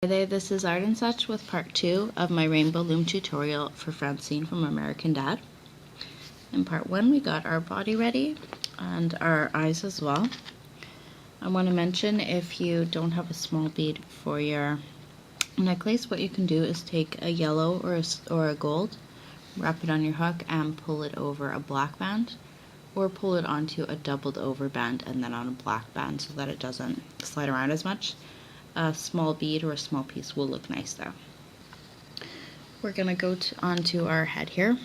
Hi there, this is Art and Such with part 2 of my rainbow loom tutorial for Francine from American Dad. In part 1 we got our body ready and our eyes as well. I want to mention, if you don't have a small bead for your necklace, what you can do is take a yellow or a gold, wrap it on your hook and pull it over a black band, or pull it onto a doubled over band and then on a black band so that it doesn't slide around as much. A small bead or a small piece will look nice though. We're going to go onto our head here.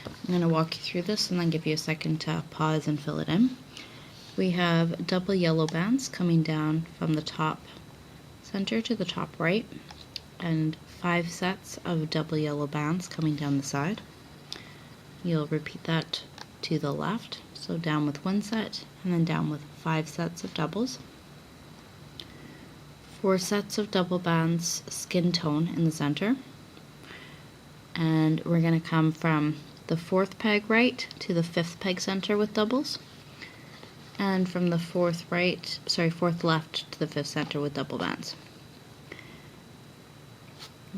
I'm going to walk you through this and then give you a second to pause and fill it in. We have double yellow bands coming down from the top center to the top right, and 5 sets of double yellow bands coming down the side. You'll repeat that to the left, so down with 1 set and then down with 5 sets of doubles. 4 sets of double bands skin tone in the center, and we're going to come from the 4th peg right to the 5th peg center with doubles, and from the 4th left to the 5th center with double bands.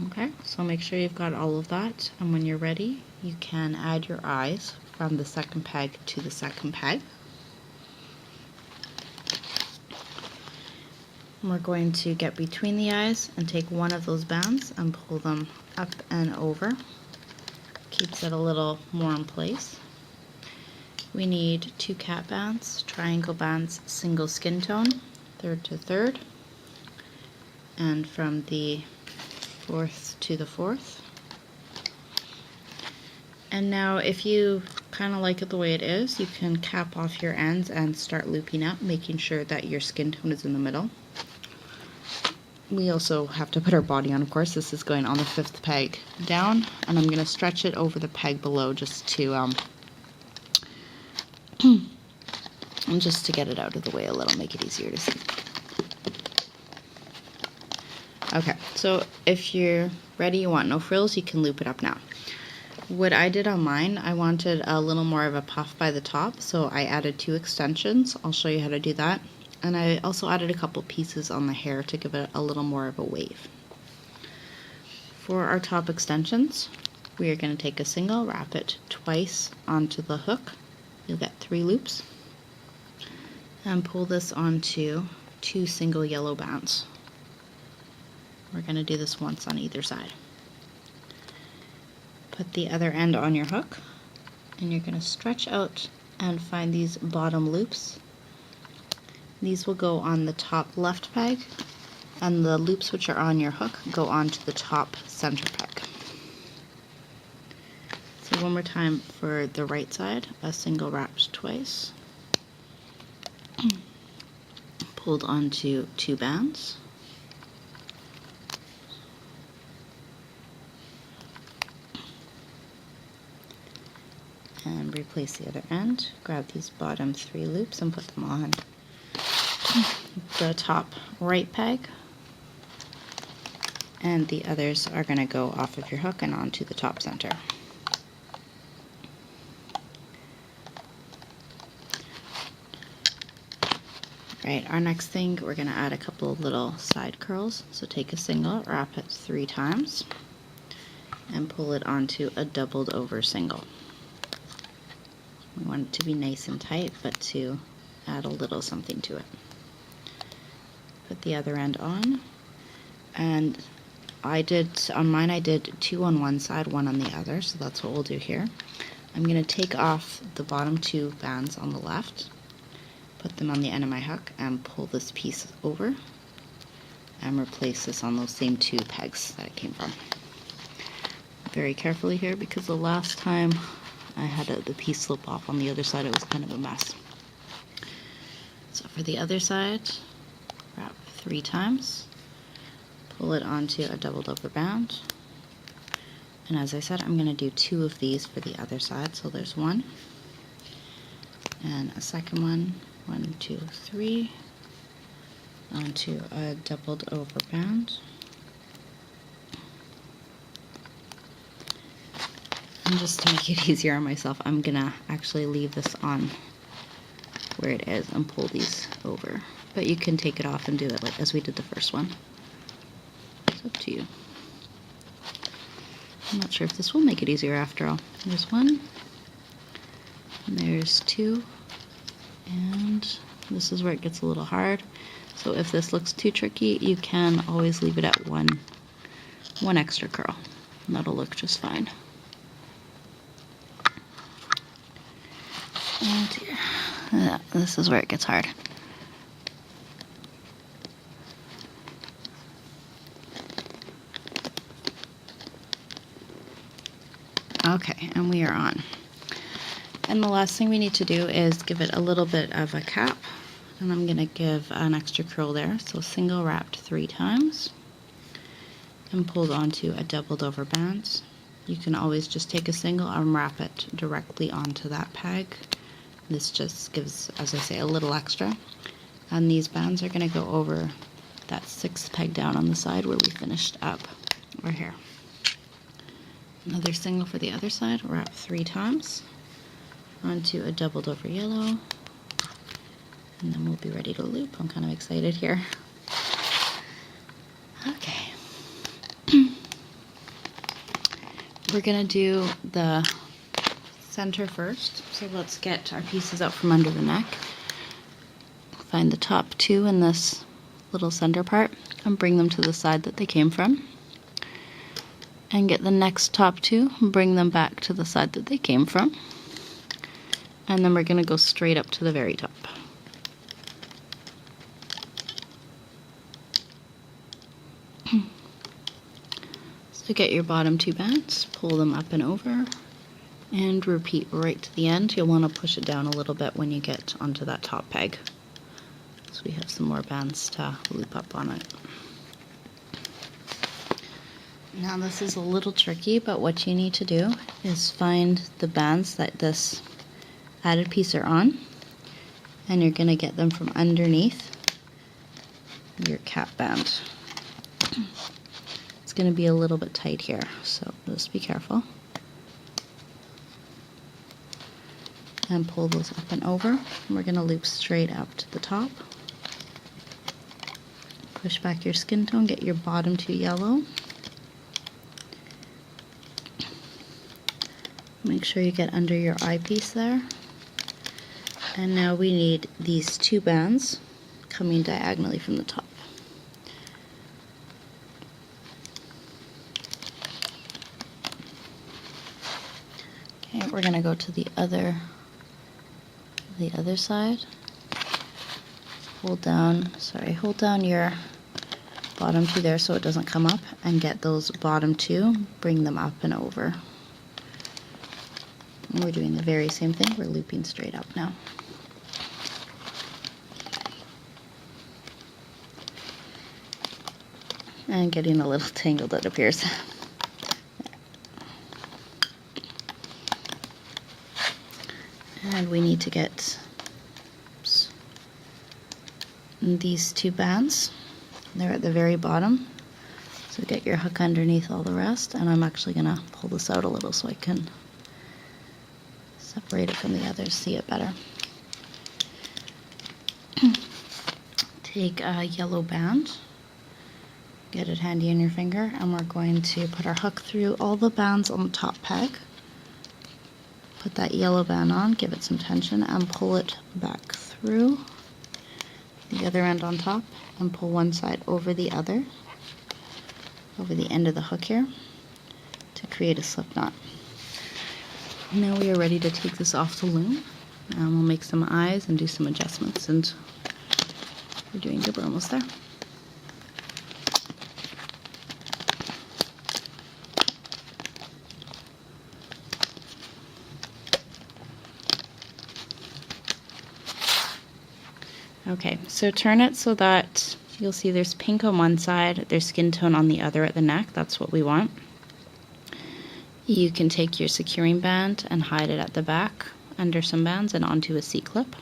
Okay, so make sure you've got all of that, and when you're ready you can add your eyes from the 2nd peg to the 2nd peg. We're going to get between the eyes and take one of those bands and pull them up and over. Keeps it a little more in place. We need 2 cat bands, triangle bands, single skin tone, 3rd to 3rd, and from the 4th to the 4th. And now if you kind of like it the way it is, you can cap off your ends and start looping up, making sure that your skin tone is in the middle. We also have to put our body on, of course. This is going on the 5th peg down, and I'm going to stretch it over the peg below just to just to get it out of the way a little, make it easier to see. Okay, so if you're ready, you want no frills, you can loop it up now. What I did on mine, I wanted a little more of a puff by the top, so I added 2 extensions. I'll show you how to do that. And I also added a couple pieces on the hair to give it a little more of a wave. For our top extensions, we are going to take a single, wrap it twice onto the hook. You'll get 3 loops. And pull this onto 2 single yellow bands. We're going to do this once on either side. Put the other end on your hook, and you're going to stretch out and find these bottom loops. These will go on the top left peg, and the loops which are on your hook go onto the top center peg. So one more time for the right side, a single wrapped twice, pulled onto 2 bands, and replace the other end. Grab these bottom 3 loops and put them on the top right peg, and the others are going to go off of your hook and onto the top center. Right, our next thing, we're going to add a couple of little side curls. So take a single, wrap it 3 times, and pull it onto a doubled over single. We want it to be nice and tight, but to add a little something to it. Put the other end on, and on mine I did 2 on one side, 1 on the other, so that's what we'll do here. I'm going to take off the bottom 2 bands on the left, put them on the end of my hook, and pull this piece over, and replace this on those same 2 pegs that it came from. Very carefully here, because the last time I had the piece slip off on the other side, it was kind of a mess. So for the other side, wrap 3 times, pull it onto a doubled over band, and as I said, I'm going to do 2 of these for the other side. So there's 1, and a second one, 1, 2, 3, onto a doubled over band, and just to make it easier on myself, I'm going to actually leave this on where it is and pull these over. But you can take it off and do it like as we did the first one. It's up to you. I'm not sure if this will make it easier after all. There's one, and there's two, and this is where it gets a little hard. So if this looks too tricky, you can always leave it at one extra curl, and that'll look just fine. Oh dear. Yeah, this is where it gets hard. Okay, and we are on. And the last thing we need to do is give it a little bit of a cap. And I'm going to give an extra curl there. So single wrapped 3 times and pulled onto a doubled over band. You can always just take a single and wrap it directly onto that peg. This just gives, as I say, a little extra. And these bands are going to go over that 6th peg down on the side where we finished up our hair. Another single for the other side, wrap 3 times onto a doubled over yellow, and then we'll be ready to loop. I'm kind of excited here. Okay. We're gonna do the center first, so let's get our pieces out from under the neck. Find the top 2 in this little center part and bring them to the side that they came from. And get the next top 2 and bring them back to the side that they came from. And then we're going to go straight up to the very top. So get your bottom 2 bands, pull them up and over, and repeat right to the end. You'll want to push it down a little bit when you get onto that top peg. So we have some more bands to loop up on it. Now this is a little tricky, but what you need to do is find the bands that this added piece are on, and you're going to get them from underneath your cap band. It's going to be a little bit tight here, so just be careful. And pull those up and over. And we're going to loop straight up to the top. Push back your skin tone, get your bottom 2 yellow. Make sure you get under your eyepiece there. And now we need these 2 bands coming diagonally from the top. Okay, we're going to go to the other side. Hold down your bottom 2 there so it doesn't come up, and get those bottom 2, bring them up and over. And we're doing the very same thing. We're looping straight up now. And getting a little tangled, it appears. And we need to get these 2 bands. They're at the very bottom. So get your hook underneath all the rest. And I'm actually going to pull this out a little so I can separate it from the others, see it better. Take a yellow band, get it handy in your finger, and we're going to put our hook through all the bands on the top peg. Put that yellow band on, give it some tension, and pull it back through the other end on top, and pull one side over the other, over the end of the hook here, to create a slip knot. Now we are ready to take this off the loom, and we'll make some eyes and do some adjustments, and we're doing good, we're almost there. Okay, so turn it so that you'll see there's pink on one side, there's skin tone on the other at the neck. That's what we want. You can take your securing band and hide it at the back under some bands and onto a C-clip.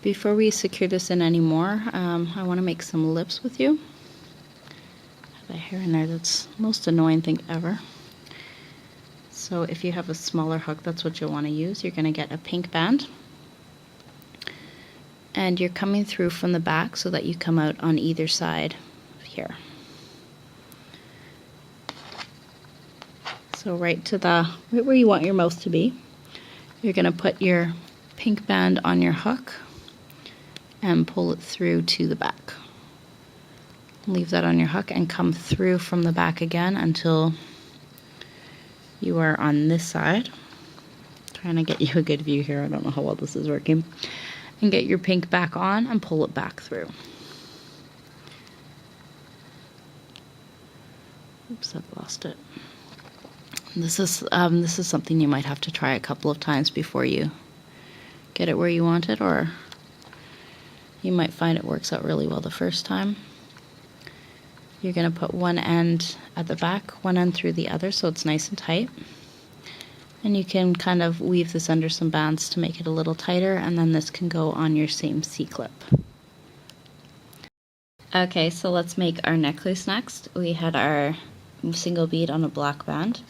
Before we secure this in anymore, I want to make some lips with you. I have a hair in there that's the most annoying thing ever. So if you have a smaller hook, that's what you'll want to use. You're going to get a pink band, And you're coming through from the back so that you come out on either side here. So right where you want your mouth to be. You're going to put your pink band on your hook and pull it through to the back. Leave that on your hook and come through from the back again until you are on this side. Trying to get you a good view here. I don't know how well this is working. And get your pink back on and pull it back through. Oops, I've lost it. This is something you might have to try a couple of times before you get it where you want it, or you might find it works out really well the first time. You're going to put one end at the back, one end through the other so it's nice and tight. And you can kind of weave this under some bands to make it a little tighter, and then this can go on your same C-clip. Okay, so let's make our necklace next. We had our single bead on a black band,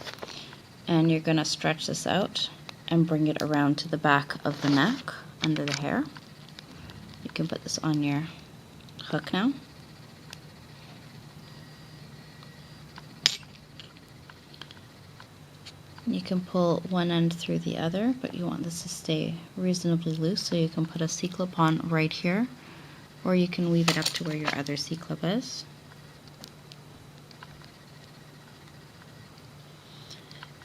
and you're going to stretch this out and bring it around to the back of the neck under the hair. You can put this on your hook now. You can pull one end through the other, but you want this to stay reasonably loose, so you can put a C-clip on right here, or you can weave it up to where your other C-clip is.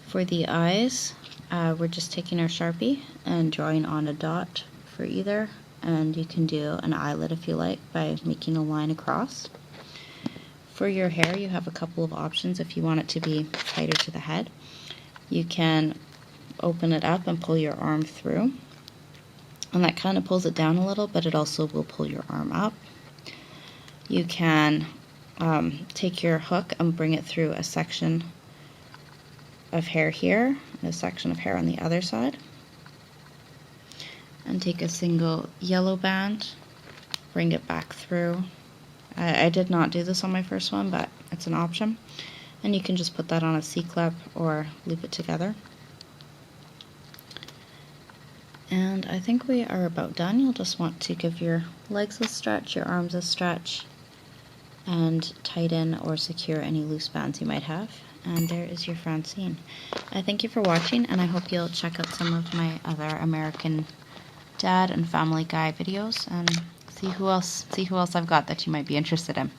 For the eyes, we're just taking our Sharpie and drawing on a dot for either, and you can do an eyelid if you like by making a line across. For your hair, you have a couple of options if you want it to be tighter to the head. You can open it up and pull your arm through, and that kind of pulls it down a little, but it also will pull your arm up. You can take your hook and bring it through a section of hair here, and a section of hair on the other side, and take a single yellow band, bring it back through. I did not do this on my first one, but it's an option. And you can just put that on a C-clip or loop it together. And I think we are about done. You'll just want to give your legs a stretch, your arms a stretch, and tighten or secure any loose bands you might have. And there is your Francine. I thank you for watching, and I hope you'll check out some of my other American Dad and Family Guy videos and see who else I've got that you might be interested in.